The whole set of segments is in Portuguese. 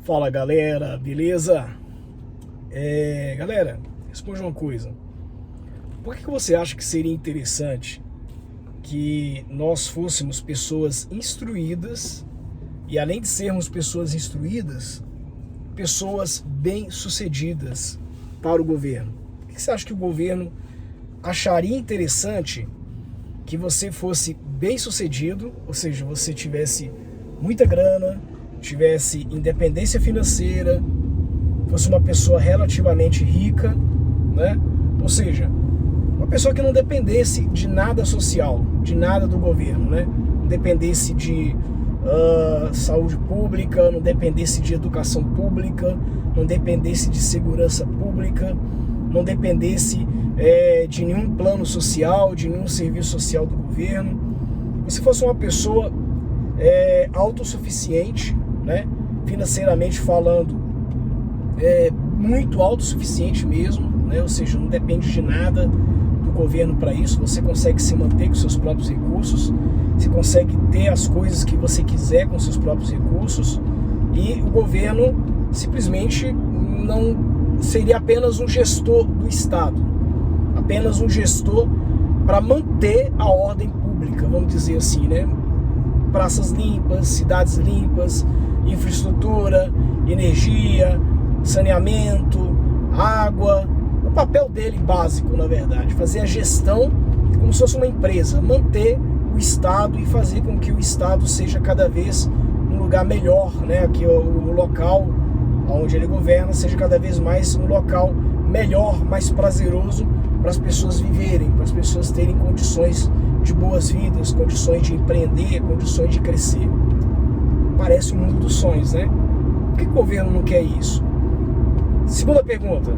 Fala galera, beleza? Galera, responde uma coisa. Por que você acha que seria interessante que nós fôssemos pessoas instruídas e, além de sermos pessoas instruídas, pessoas bem-sucedidas para o governo? Por que você acha que o governo acharia interessante que você fosse bem-sucedido, ou seja, você tivesse muita grana, tivesse independência financeira, fosse uma pessoa relativamente rica, né? Ou seja, uma pessoa que não dependesse de nada social, de nada do governo, né? Não dependesse de saúde pública, não dependesse de educação pública, não dependesse de segurança pública, não dependesse de nenhum plano social, de nenhum serviço social do governo. Se fosse uma pessoa autossuficiente, né? Financeiramente falando, muito autossuficiente mesmo, né? Ou seja, não depende de nada do governo para isso. Você consegue se manter com seus próprios recursos, você consegue ter as coisas que você quiser com seus próprios recursos, e o governo simplesmente não seria apenas um gestor do Estado, apenas um gestor para manter a ordem pública, vamos dizer assim, né? Praças limpas, cidades limpas, infraestrutura, energia, saneamento, água. O papel dele básico, na verdade, fazer a gestão como se fosse uma empresa, manter o Estado e fazer com que o Estado seja cada vez um lugar melhor, né? Que o local onde ele governa seja cada vez mais um local melhor, mais prazeroso para as pessoas viverem, para as pessoas terem condições de boas vidas, condições de empreender, condições de crescer. Parece o mundo dos sonhos, né? Por que o governo não quer isso? Segunda pergunta: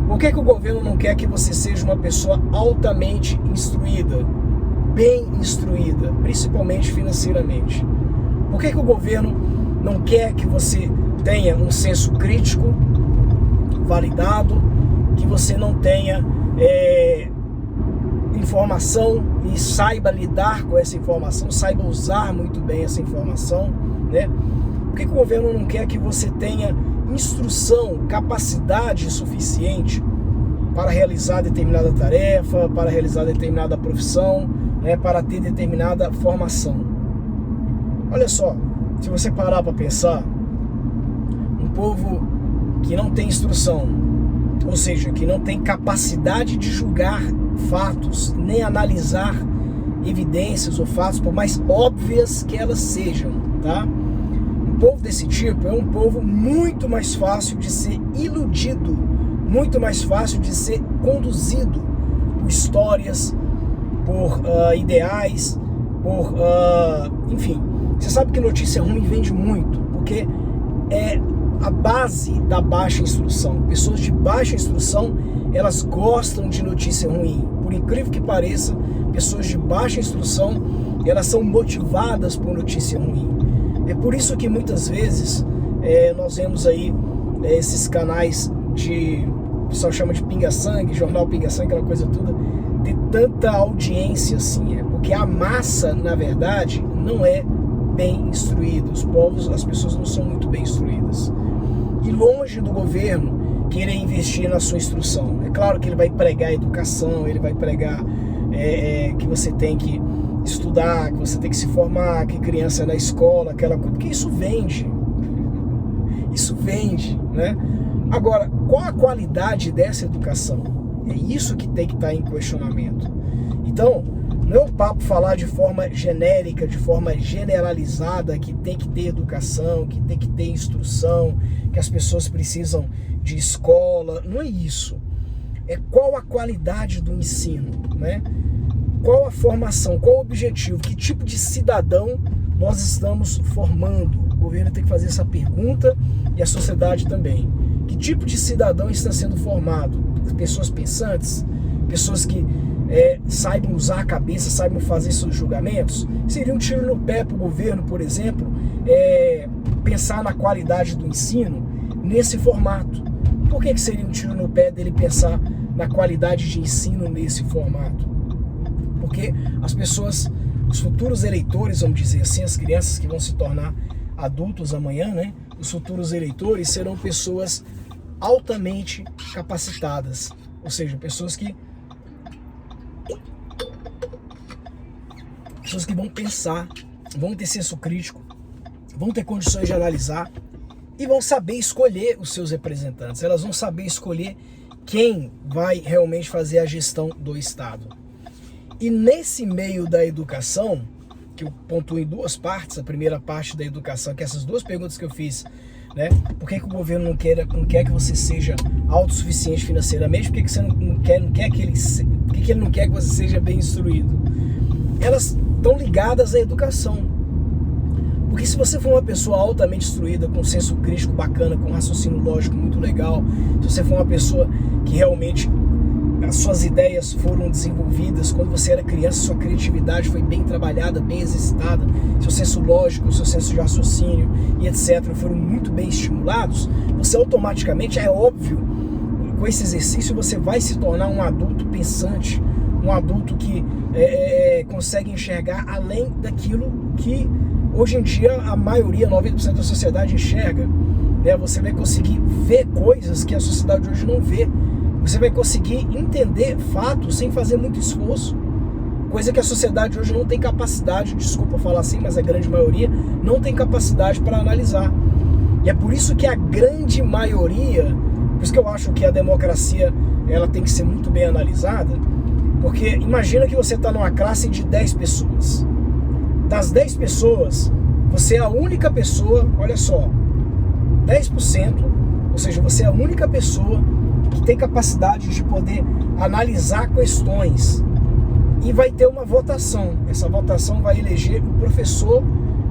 por que o governo não quer que você seja uma pessoa altamente instruída, bem instruída, principalmente financeiramente? Por que o governo não quer que você tenha um senso crítico validado, que você não tenha informação e saiba lidar com essa informação, saiba usar muito bem essa informação, né? Por que o governo não quer que você tenha instrução, capacidade suficiente para realizar determinada tarefa, para realizar determinada profissão, né? Para ter determinada formação? Olha só, se você parar para pensar, um povo que não tem instrução, ou seja, que não tem capacidade de julgar fatos, nem analisar evidências ou fatos, por mais óbvias que elas sejam, tá? Um povo desse tipo é um povo muito mais fácil de ser iludido, muito mais fácil de ser conduzido por histórias, por ideais, por enfim. Você sabe que notícia ruim vende muito, porque é a base da baixa instrução. Pessoas de baixa instrução, elas gostam de notícia ruim. Por incrível que pareça, pessoas de baixa instrução, elas são motivadas por notícia ruim. É por isso que muitas vezes nós vemos aí esses canais o pessoal chama de pinga-sangue, jornal pinga-sangue, aquela coisa toda, ter tanta audiência assim. Porque a massa, na verdade, não é bem instruída. As pessoas não são muito bem instruídas. E longe do governo querer investir na sua instrução. É claro que ele vai pregar educação, ele vai pregar que você tem que estudar, que você tem que se formar, que criança é na escola, aquela coisa, porque isso vende. Isso vende, né? Agora, qual a qualidade dessa educação? É isso que tem que estar em questionamento. Então, não é o papo falar de forma genérica, de forma generalizada, que tem que ter educação, que tem que ter instrução, que as pessoas precisam de escola. Não é isso. É qual a qualidade do ensino, né? Qual a formação, qual o objetivo, que tipo de cidadão nós estamos formando? O governo tem que fazer essa pergunta e a sociedade também. Que tipo de cidadão está sendo formado? Pessoas pensantes? Pessoas que saibam usar a cabeça, saibam fazer seus julgamentos? Seria um tiro no pé para o governo, por exemplo, pensar na qualidade do ensino nesse formato. Por que seria um tiro no pé dele pensar na qualidade de ensino nesse formato? Porque as pessoas, os futuros eleitores, vamos dizer assim, as crianças que vão se tornar adultos amanhã, né? os futuros eleitores serão pessoas altamente capacitadas, ou seja, pessoas que vão pensar, vão ter senso crítico, vão ter condições de analisar e vão saber escolher os seus representantes. Elas vão saber escolher quem vai realmente fazer a gestão do Estado. E nesse meio da educação, que eu pontuo em duas partes, a primeira parte da educação, que essas duas perguntas que eu fiz, né? Por que o governo não quer que você seja autossuficiente financeiramente? Por que você não quer que ele não quer que você seja bem instruído? Elas estão ligadas à educação. Porque se você for uma pessoa altamente instruída, com senso crítico bacana, com raciocínio lógico muito legal, se você for uma pessoa que realmente as suas ideias foram desenvolvidas, quando você era criança, sua criatividade foi bem trabalhada, bem exercitada, seu senso lógico, seu senso de raciocínio e etc. foram muito bem estimulados, você automaticamente, é óbvio, com esse exercício você vai se tornar um adulto pensante, um adulto que consegue enxergar além daquilo que hoje em dia a maioria, 90% da sociedade enxerga, né? Você vai conseguir ver coisas que a sociedade hoje não vê. Você vai conseguir entender fatos sem fazer muito esforço. Coisa que a sociedade hoje não tem capacidade, desculpa falar assim, mas a grande maioria não tem capacidade para analisar. E é por isso que a grande maioria, por isso que eu acho que a democracia ela tem que ser muito bem analisada, porque imagina que você está numa classe de 10 pessoas. Das 10 pessoas, você é a única pessoa, olha só, 10%, ou seja, você é a única pessoa que tem capacidade de poder analisar questões e vai ter uma votação. Essa votação vai eleger o professor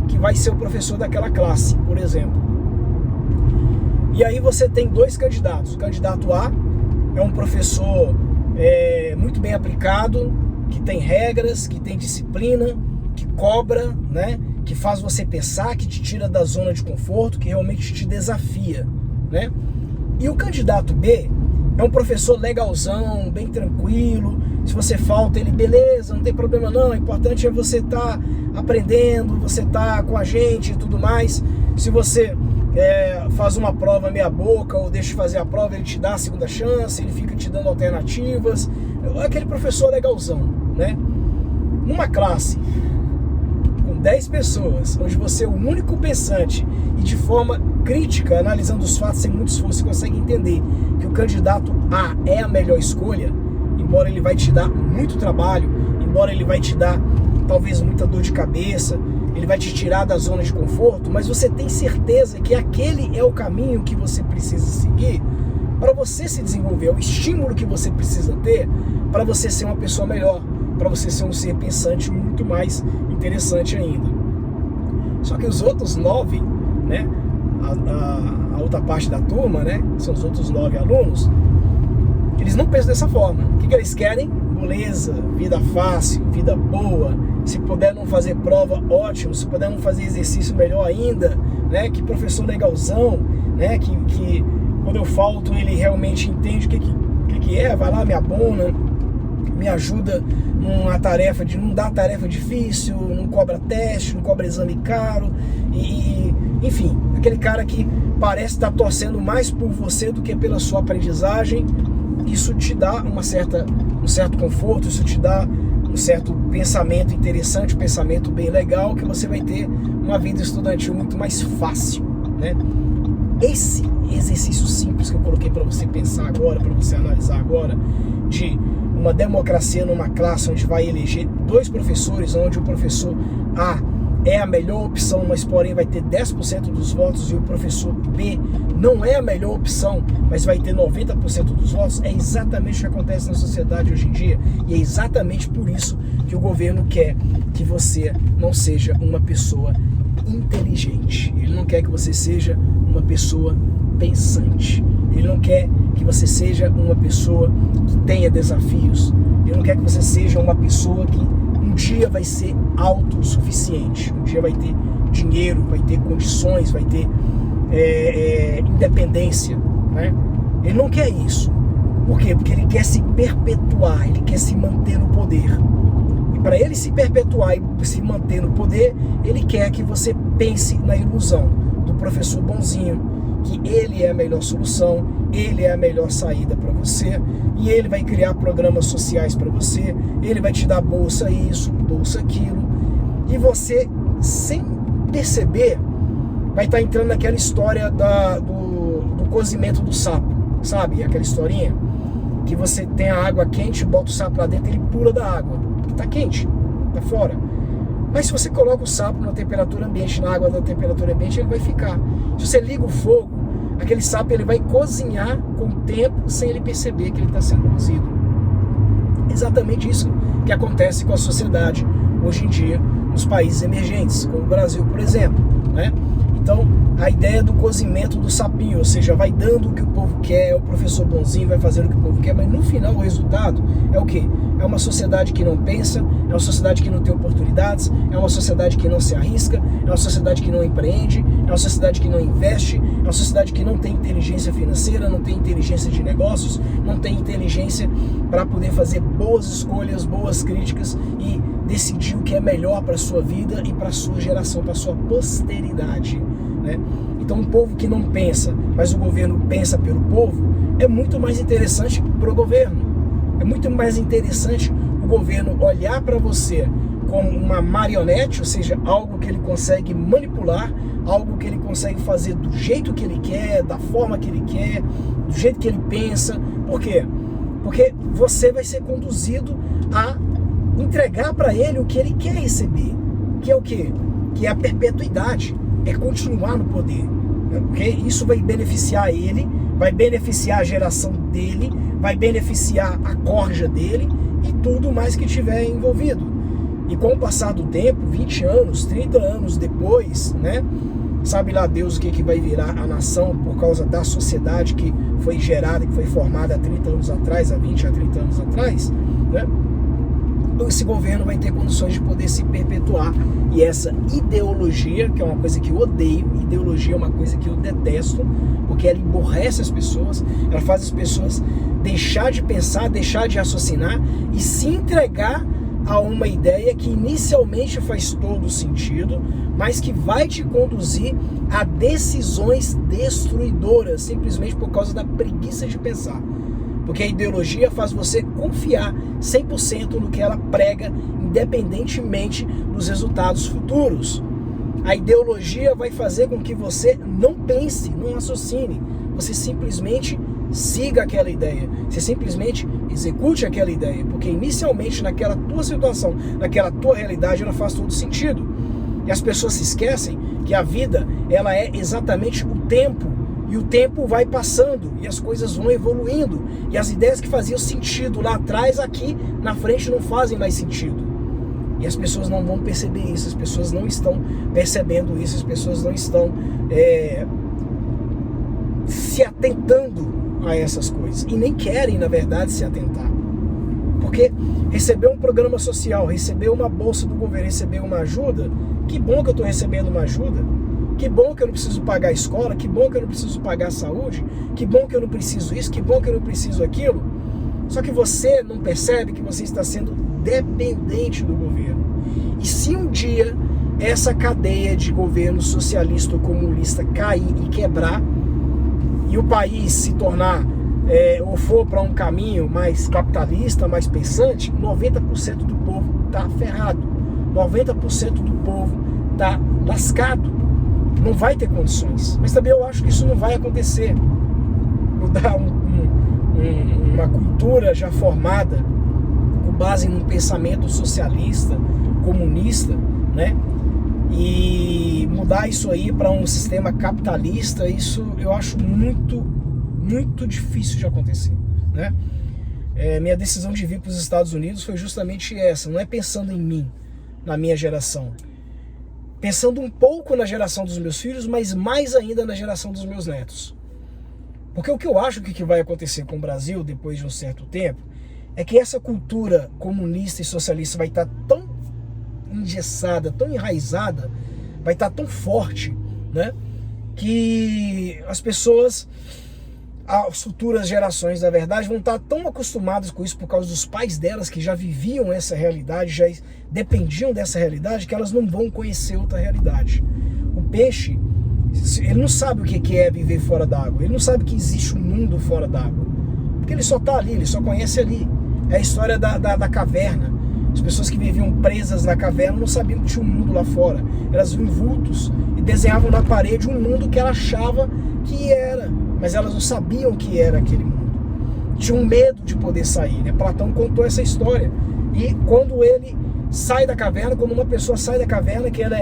que vai ser o professor daquela classe, por exemplo. E aí você tem dois candidatos. O candidato A é um professor muito bem aplicado, que tem regras, que tem disciplina, que cobra, né? Que faz você pensar, que te tira da zona de conforto, que realmente te desafia, né? E o candidato B é um professor legalzão, bem tranquilo. Se você falta, ele, beleza, não tem problema não. O importante é você estar aprendendo, você estar com a gente e tudo mais. Se você faz uma prova meia boca ou deixa de fazer a prova, ele te dá a segunda chance, ele fica te dando alternativas. Aquele professor legalzão, né? Numa classe com 10 pessoas, onde você é o único pensante e de forma crítica, analisando os fatos sem muito esforço, você consegue entender que o candidato A é a melhor escolha, embora ele vai te dar muito trabalho, embora ele vai te dar talvez muita dor de cabeça, ele vai te tirar da zona de conforto, mas você tem certeza que aquele é o caminho que você precisa seguir para você se desenvolver, é o estímulo que você precisa ter para você ser uma pessoa melhor, para você ser um ser pensante muito mais interessante ainda. Só que os outros 9, né, a outra parte da turma, né, são os outros 9 alunos, eles não pensam dessa forma. O que eles querem? Moleza, vida fácil, vida boa. Se puder não fazer prova, ótimo. Se puder não fazer exercício, melhor ainda, né? Que professor legalzão, né? Que quando eu falto, ele realmente entende o que é, vai lá, me abona, me ajuda numa tarefa não dá tarefa difícil, não cobra teste, não cobra exame caro, enfim, aquele cara que parece estar torcendo mais por você do que pela sua aprendizagem. Isso te dá um certo conforto, isso te dá um certo pensamento interessante, um pensamento bem legal, que você vai ter uma vida estudantil muito mais fácil, né? Esse exercício simples que eu coloquei para você pensar agora, para você analisar agora, de uma democracia numa classe onde vai eleger 2 professores, onde o professor A é a melhor opção, mas porém vai ter 10% dos votos, e o professor B não é a melhor opção, mas vai ter 90% dos votos, é exatamente o que acontece na sociedade hoje em dia, e é exatamente por isso que o governo quer que você não seja uma pessoa inteligente. Ele não quer que você seja uma pessoa pensante. Ele não quer que você seja uma pessoa que tenha desafios. Ele não quer que você seja uma pessoa que um dia vai ser autossuficiente. Um dia vai ter dinheiro, vai ter condições, vai ter independência, né? Ele não quer isso. Por quê? Porque ele quer se perpetuar, ele quer se manter no poder. E para ele se perpetuar e se manter no poder, ele quer que você pense na ilusão do professor bonzinho, que ele é a melhor solução, ele é a melhor saída para você, e ele vai criar programas sociais para você, ele vai te dar bolsa isso, bolsa aquilo, e você, sem perceber, vai estar entrando naquela história do cozimento do sapo, sabe? Aquela historinha que você tem a água quente, bota o sapo lá dentro, ele pula da água, porque tá quente, tá fora. Mas se você coloca o sapo na temperatura ambiente, na água da temperatura ambiente, ele vai ficar. Se você liga o fogo, aquele sapo ele vai cozinhar com o tempo, sem ele perceber que ele está sendo cozido. Exatamente isso que acontece com a sociedade hoje em dia, nos países emergentes, como o Brasil, por exemplo, né? Então, a ideia do cozimento do sapinho, ou seja, vai dando o que o povo quer, o professor bonzinho vai fazendo o que o povo quer, mas no final o resultado é o quê? É uma sociedade que não pensa, é uma sociedade que não tem oportunidades, é uma sociedade que não se arrisca, é uma sociedade que não empreende, é uma sociedade que não investe, é uma sociedade que não tem inteligência financeira, não tem inteligência de negócios, não tem inteligência para poder fazer boas escolhas, boas críticas e decidir o que é melhor para a sua vida e para a sua geração, para a sua posteridade, né? Então um povo que não pensa, mas o governo pensa pelo povo, é muito mais interessante para o governo. É muito mais interessante o governo olhar para você como uma marionete, ou seja, algo que ele consegue manipular, algo que ele consegue fazer do jeito que ele quer, da forma que ele quer, do jeito que ele pensa. Por quê? Porque você vai ser conduzido a entregar para ele o que ele quer receber, que é o quê? Que é a perpetuidade, é continuar no poder, okay? Isso vai beneficiar ele, vai beneficiar a geração dele, vai beneficiar a corja dele e tudo mais que tiver envolvido. E com o passar do tempo, 20 anos, 30 anos depois, né? Sabe lá Deus o que vai virar a nação por causa da sociedade que foi gerada, que foi formada há 30 anos atrás, há 20, há 30 anos atrás, né? Esse governo vai ter condições de poder se perpetuar. E essa ideologia, que é uma coisa que eu odeio, ideologia é uma coisa que eu detesto, porque ela emborrece as pessoas, ela faz as pessoas deixar de pensar, deixar de raciocinar e se entregar a uma ideia que inicialmente faz todo sentido, mas que vai te conduzir a decisões destruidoras, simplesmente por causa da preguiça de pensar. Porque a ideologia faz você confiar 100% no que ela prega, independentemente dos resultados futuros. A ideologia vai fazer com que você não pense, não raciocine. Você simplesmente siga aquela ideia. Você simplesmente execute aquela ideia. Porque inicialmente naquela tua situação, naquela tua realidade, ela faz todo sentido. E as pessoas se esquecem que a vida, ela é exatamente o tempo. E o tempo vai passando e as coisas vão evoluindo. E as ideias que faziam sentido lá atrás, aqui na frente não fazem mais sentido. E as pessoas não vão perceber isso, as pessoas não estão percebendo isso, as pessoas não estão se atentando a essas coisas. E nem querem, na verdade, se atentar. Porque receber um programa social, receber uma bolsa do governo, receber uma ajuda, que bom que eu estou recebendo uma ajuda. Que bom que eu não preciso pagar a escola, que bom que eu não preciso pagar a saúde, que bom que eu não preciso isso, que bom que eu não preciso aquilo. Só que você não percebe que você está sendo dependente do governo. E se um dia essa cadeia de governo socialista ou comunista cair e quebrar, e o país se tornar, ou for para um caminho mais capitalista, mais pensante, 90% do povo está ferrado. 90% do povo está lascado. Não vai ter condições. Mas também eu acho que isso não vai acontecer. Mudar uma cultura já formada com base num pensamento socialista, comunista, né? E mudar isso aí para um sistema capitalista, isso eu acho muito, muito difícil de acontecer, né? Minha decisão de vir para os Estados Unidos foi justamente essa. Não é pensando em mim, na minha geração. Pensando um pouco na geração dos meus filhos, mas mais ainda na geração dos meus netos. Porque o que eu acho que vai acontecer com o Brasil depois de um certo tempo é que essa cultura comunista e socialista vai estar tão engessada, tão enraizada, vai estar tão forte, né, que as pessoas, as futuras gerações, na verdade, vão estar tão acostumadas com isso por causa dos pais delas que já viviam essa realidade, já dependiam dessa realidade, que elas não vão conhecer outra realidade. O peixe, Ele não sabe o que é viver fora d'água. Ele não sabe que existe um mundo fora d'água. Porque ele só está ali, ele só conhece ali. É a história da caverna. As pessoas que viviam presas na caverna não sabiam que tinha um mundo lá fora. Elas viam vultos e desenhavam na parede um mundo que ela achava que era. Mas elas não sabiam que era aquele mundo. Tinham medo de poder sair, né? Platão contou essa história. E quando ele sai da caverna, quando uma pessoa sai da caverna, que ela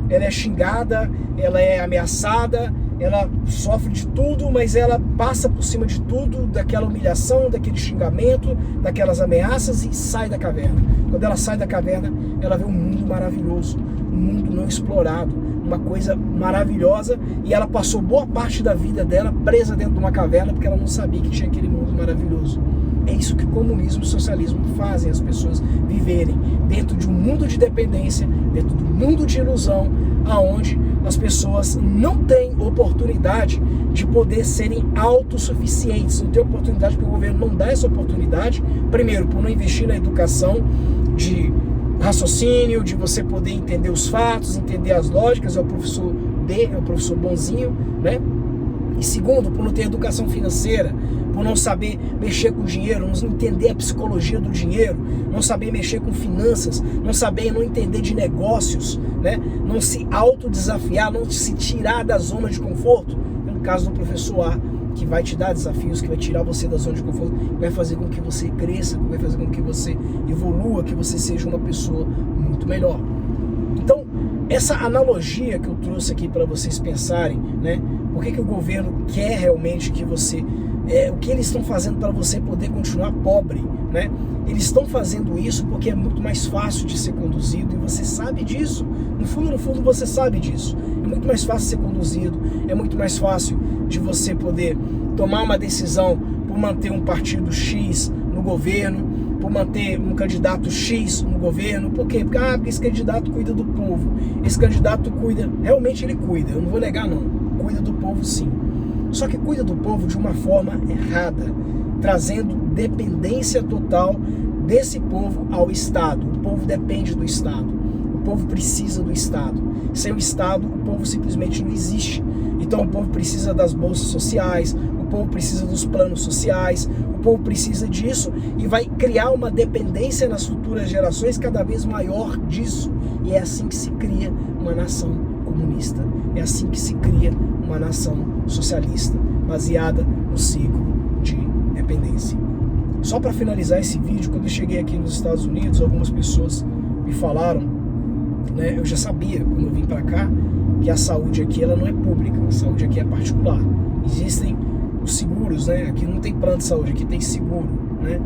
é xingada, ela é ameaçada, ela sofre de tudo, mas ela passa por cima de tudo, daquela humilhação, daquele xingamento, daquelas ameaças, e sai da caverna. Quando ela sai da caverna, ela vê um mundo maravilhoso, um mundo não explorado, uma coisa maravilhosa, e ela passou boa parte da vida dela presa dentro de uma caverna, porque ela não sabia que tinha aquele mundo maravilhoso. É isso que o comunismo e o socialismo fazem as pessoas viverem, dentro de um mundo de dependência, dentro de um mundo de ilusão, aonde as pessoas não têm oportunidade de poder serem autossuficientes, não tem oportunidade porque o governo não dá essa oportunidade, primeiro, por não investir na educação de raciocínio, de você poder entender os fatos, entender as lógicas, é o professor D, é o professor bonzinho, né? E segundo, por não ter educação financeira, por não saber mexer com dinheiro, não entender a psicologia do dinheiro, não saber mexer com finanças, não entender de negócios, né? Não se autodesafiar, não se tirar da zona de conforto. É no caso do professor A, que vai te dar desafios, que vai tirar você da zona de conforto, que vai fazer com que você cresça, que vai fazer com que você evolua, que você seja uma pessoa muito melhor. Então, essa analogia que eu trouxe aqui para vocês pensarem, né? Por que o governo quer realmente que você... o que eles estão fazendo para você poder continuar pobre, né? Eles estão fazendo isso porque é muito mais fácil de ser conduzido, e você sabe disso. No fundo você sabe disso. É muito mais fácil ser conduzido, é muito mais fácil de você poder tomar uma decisão por manter um partido X no governo, por manter um candidato X no governo. Por quê? Porque esse candidato cuida do povo. Esse candidato cuida, realmente ele cuida, eu não vou negar não. Cuida do povo sim. Só que cuida do povo de uma forma errada, trazendo dependência total desse povo ao Estado. O povo depende do Estado. O povo precisa do Estado. Sem o Estado, o povo simplesmente não existe. Então o povo precisa das bolsas sociais, o povo precisa dos planos sociais, o povo precisa disso, e vai criar uma dependência nas futuras gerações cada vez maior disso. E é assim que se cria uma nação comunista. É assim que se cria uma nação socialista, baseada no ciclo de dependência. Só para finalizar esse vídeo, quando eu cheguei aqui nos Estados Unidos, algumas pessoas me falaram, né, eu já sabia, quando eu vim para cá, que a saúde aqui ela não é pública, a saúde aqui é particular. Existem os seguros, né? Aqui não tem plano de saúde, aqui tem seguro, né?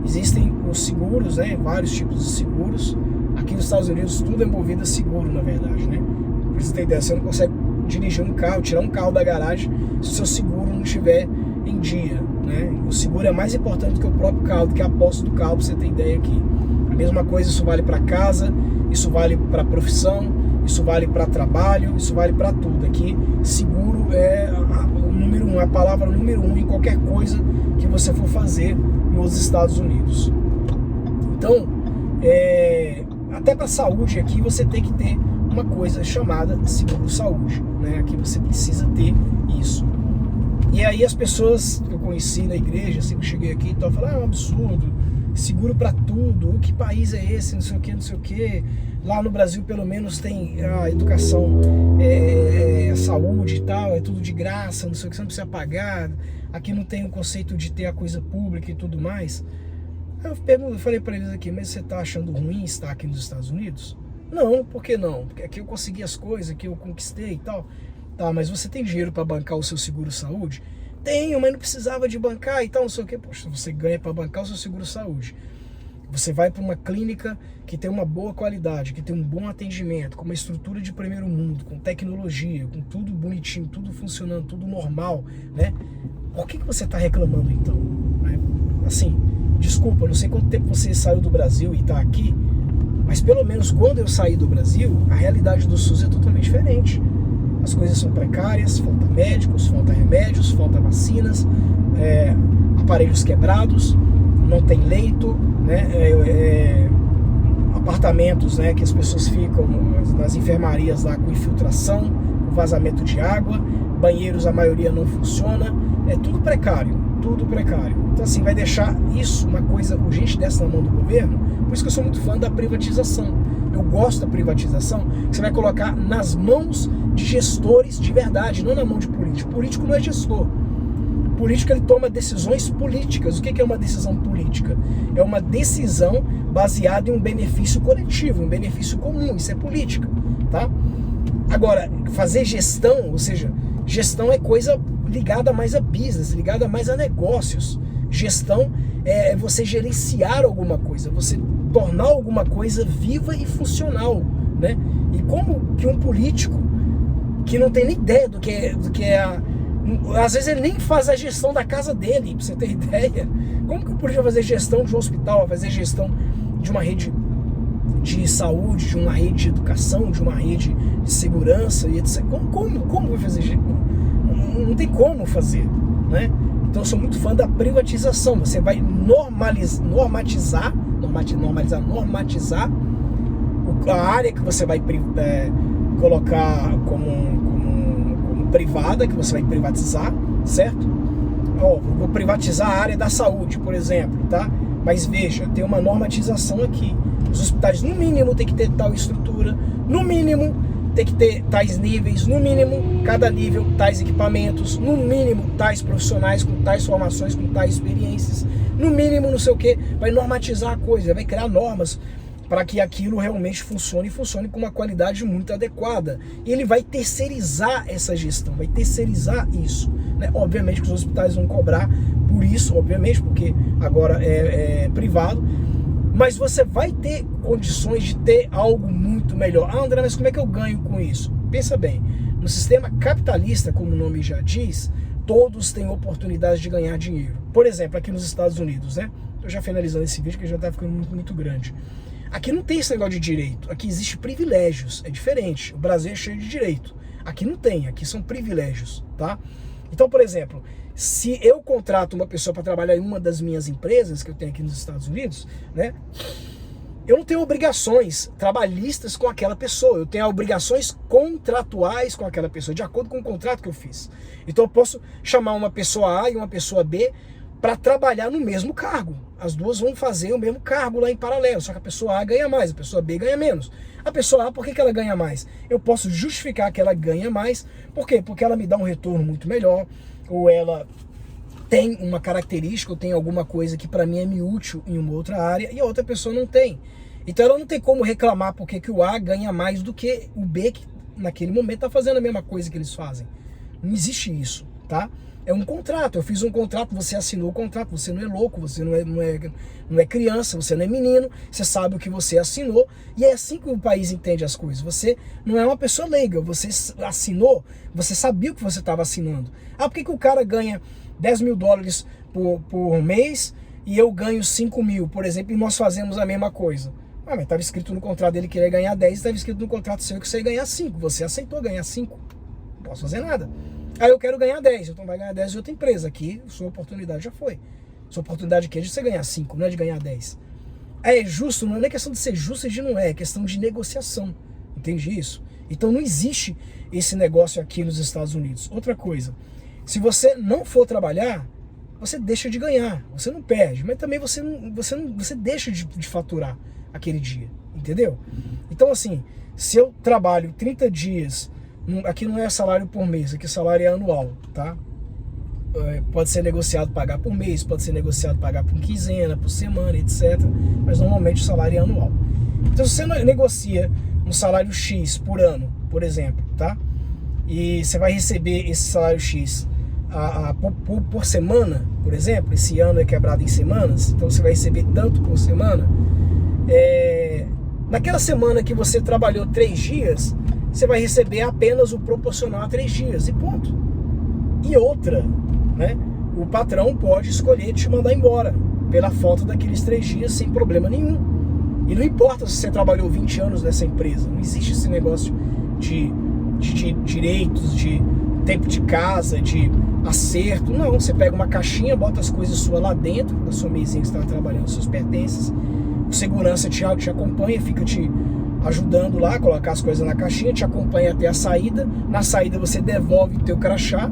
Existem os seguros, né? Vários tipos de seguros. Aqui nos Estados Unidos tudo é movido a seguro, na verdade, né? Pra você ter ideia, você não consegue dirigir um carro, tirar um carro da garagem se o seu seguro não estiver em dia, né? O seguro é mais importante do que o próprio carro, do que a posse do carro, pra você ter ideia aqui. A mesma coisa, isso vale para casa, isso vale para profissão, isso vale para trabalho, isso vale para tudo. Aqui, seguro é o número 1, a palavra número 1 em qualquer coisa que você for fazer nos Estados Unidos. Então, até para saúde aqui você tem que ter uma coisa chamada seguro-saúde, né? Aqui você precisa ter isso. E aí as pessoas que eu conheci na igreja, assim que eu cheguei aqui, então falaram, é um absurdo, seguro para tudo, que país é esse, não sei o que, não sei o que. Lá no Brasil pelo menos tem a educação, a saúde e tal, é tudo de graça, não sei o que, você não precisa pagar. Aqui não tem o conceito de ter a coisa pública e tudo mais. Aí eu falei para eles aqui, mas você tá achando ruim estar aqui nos Estados Unidos? Não, por que não? Porque aqui eu consegui as coisas, aqui eu conquistei e tal. Tá, mas você tem dinheiro para bancar o seu seguro-saúde? Tenho, mas não precisava de bancar e tal, não sei o que. Poxa, você ganha para bancar o seu seguro-saúde. Você vai para uma clínica que tem uma boa qualidade, que tem um bom atendimento, com uma estrutura de primeiro mundo, com tecnologia, com tudo bonitinho, tudo funcionando, tudo normal, né? Por que você está reclamando então? Assim, desculpa, não sei quanto tempo você saiu do Brasil e está aqui, mas pelo menos quando eu saí do Brasil, a realidade do SUS é totalmente diferente. As coisas são precárias, falta médicos, falta remédios, falta vacinas, aparelhos quebrados, não tem leito, né? Apartamentos, né, que as pessoas ficam nas enfermarias lá com infiltração, com vazamento de água, banheiros a maioria não funciona, é tudo precário, tudo precário. Então assim, vai deixar isso uma coisa urgente dessa na mão do governo. Por isso que eu sou muito fã da privatização. Eu gosto da privatização, que você vai colocar nas mãos de gestores de verdade, não na mão de político. Político não é gestor. Político, ele toma decisões políticas. O que é uma decisão política? É uma decisão baseada em um benefício coletivo, um benefício comum. Isso é política, tá? Agora, fazer gestão, ou seja, gestão é coisa ligada mais a business, ligada mais a negócios. Gestão é você gerenciar alguma coisa, você tornar alguma coisa viva e funcional, né? E como que um político que não tem nem ideia do que é às vezes ele nem faz a gestão da casa dele, pra você ter ideia. Como que o político vai fazer gestão de um hospital, vai fazer gestão de uma rede de saúde, de uma rede de educação, de uma rede de segurança e etc. Como vai fazer gestão? Não tem como fazer, né? Então eu sou muito fã da privatização. Você vai normatizar a área que você vai colocar como privada, que você vai privatizar, certo? Vou privatizar a área da saúde, por exemplo, tá? Mas veja, tem uma normatização aqui. Os hospitais, no mínimo, tem que ter tal estrutura, no mínimo, tem que ter tais níveis, no mínimo, cada nível, tais equipamentos, no mínimo, tais profissionais com tais formações, com tais experiências, no mínimo, não sei o que, vai normatizar a coisa, vai criar normas para que aquilo realmente funcione com uma qualidade muito adequada. E ele vai terceirizar essa gestão, vai terceirizar isso, né? Obviamente que os hospitais vão cobrar por isso, obviamente, porque agora é privado, mas você vai ter condições de ter algo muito melhor. Ah, André, mas como é que eu ganho com isso? Pensa bem, no sistema capitalista, como o nome já diz, todos têm oportunidade de ganhar dinheiro. Por exemplo, aqui nos Estados Unidos, né? Estou já finalizando esse vídeo que já está ficando muito grande. Aqui não tem esse negócio de direito, aqui existe privilégios, é diferente. O Brasil é cheio de direito, aqui não tem, aqui são privilégios, tá? Então, por exemplo, se eu contrato uma pessoa para trabalhar em uma das minhas empresas que eu tenho aqui nos Estados Unidos, né? Eu não tenho obrigações trabalhistas com aquela pessoa, eu tenho obrigações contratuais com aquela pessoa, de acordo com o contrato que eu fiz. Então eu posso chamar uma pessoa A e uma pessoa B para trabalhar no mesmo cargo. As duas vão fazer o mesmo cargo lá em paralelo, só que a pessoa A ganha mais, a pessoa B ganha menos. A pessoa A, por que ela ganha mais? Eu posso justificar que ela ganha mais, por quê? Porque ela me dá um retorno muito melhor, ou ela tem uma característica, ou tem alguma coisa que para mim é útil em uma outra área, e a outra pessoa não tem. Então ela não tem como reclamar porque que o A ganha mais do que o B, que naquele momento está fazendo a mesma coisa que eles fazem. Não existe isso, tá? É um contrato, eu fiz um contrato, você assinou o contrato, você não é louco, você não é criança, você não é menino, você sabe o que você assinou, e é assim que o país entende as coisas. Você não é uma pessoa leiga, você assinou, você sabia o que você estava assinando. Ah, por que o cara ganha 10 mil dólares por mês e eu ganho 5 mil, por exemplo, e nós fazemos a mesma coisa? Ah, mas estava escrito no contrato dele que ele ia ganhar 10, estava escrito no contrato seu que você ia ganhar 5, você aceitou ganhar 5, não posso fazer nada. Aí eu quero ganhar 10, então vai ganhar 10 de outra empresa. Aqui, sua oportunidade já foi. Sua oportunidade aqui é de você ganhar 5, não é de ganhar 10. É justo, não é questão de ser justo, não é questão de negociação. Entende isso? Então não existe esse negócio aqui nos Estados Unidos. Outra coisa, se você não for trabalhar, você deixa de ganhar, você não perde, mas também você deixa de faturar aquele dia, entendeu? Então assim, se eu trabalho 30 dias... Aqui não é salário por mês, aqui salário é anual, tá? Pode ser negociado pagar por mês, pode ser negociado pagar por quinzena, por semana, etc. Mas normalmente o salário é anual. Então se você negocia um salário X por ano, por exemplo, tá? E você vai receber esse salário X por semana, por exemplo, esse ano é quebrado em semanas, então você vai receber tanto por semana. Naquela semana que você trabalhou 3 dias, você vai receber apenas o proporcional a 3 dias, e ponto. E outra, né? O patrão pode escolher te mandar embora pela falta daqueles 3 dias sem problema nenhum. E não importa se você trabalhou 20 anos nessa empresa, não existe esse negócio de direitos, de tempo de casa, de acerto. Não, você pega uma caixinha, bota as coisas suas lá dentro da sua mesinha que você está trabalhando, seus pertences, o segurança te acompanha, fica te ajudando lá, colocar as coisas na caixinha, te acompanha até a saída. Na saída você devolve o teu crachá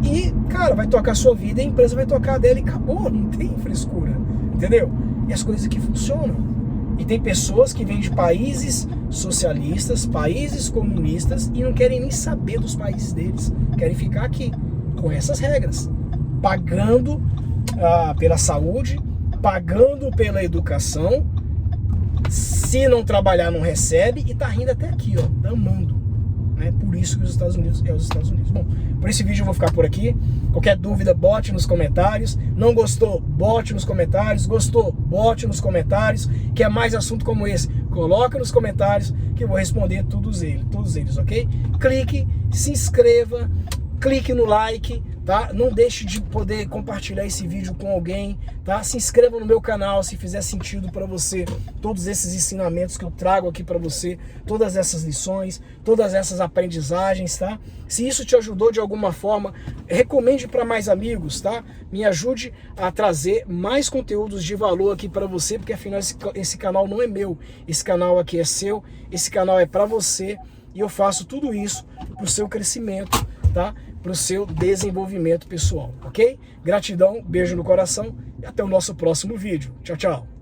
e, cara, vai tocar a sua vida e a empresa vai tocar a dela e acabou, não tem frescura, entendeu? E as coisas que funcionam. E tem pessoas que vêm de países socialistas, países comunistas e não querem nem saber dos países deles, querem ficar aqui com essas regras, pagando pela saúde, pagando pela educação. Se não trabalhar, não recebe e tá rindo até aqui, ó, amando. Né? Por isso que os Estados Unidos é os Estados Unidos. Bom, por esse vídeo eu vou ficar por aqui. Qualquer dúvida, bote nos comentários. Não gostou, bote nos comentários. Gostou, bote nos comentários. Quer mais assunto como esse? Coloca nos comentários que eu vou responder todos eles, ok? Clique, se inscreva, clique no like, tá? Não deixe de poder compartilhar esse vídeo com alguém, tá? Se inscreva no meu canal se fizer sentido para você todos esses ensinamentos que eu trago aqui para você, todas essas lições, todas essas aprendizagens, tá? Se isso te ajudou de alguma forma, recomende para mais amigos, tá? Me ajude a trazer mais conteúdos de valor aqui para você, porque afinal esse canal não é meu, esse canal aqui é seu, esse canal é para você e eu faço tudo isso para o seu crescimento, tá? Para o seu desenvolvimento pessoal, ok? Gratidão, beijo no coração e até o nosso próximo vídeo. Tchau, tchau!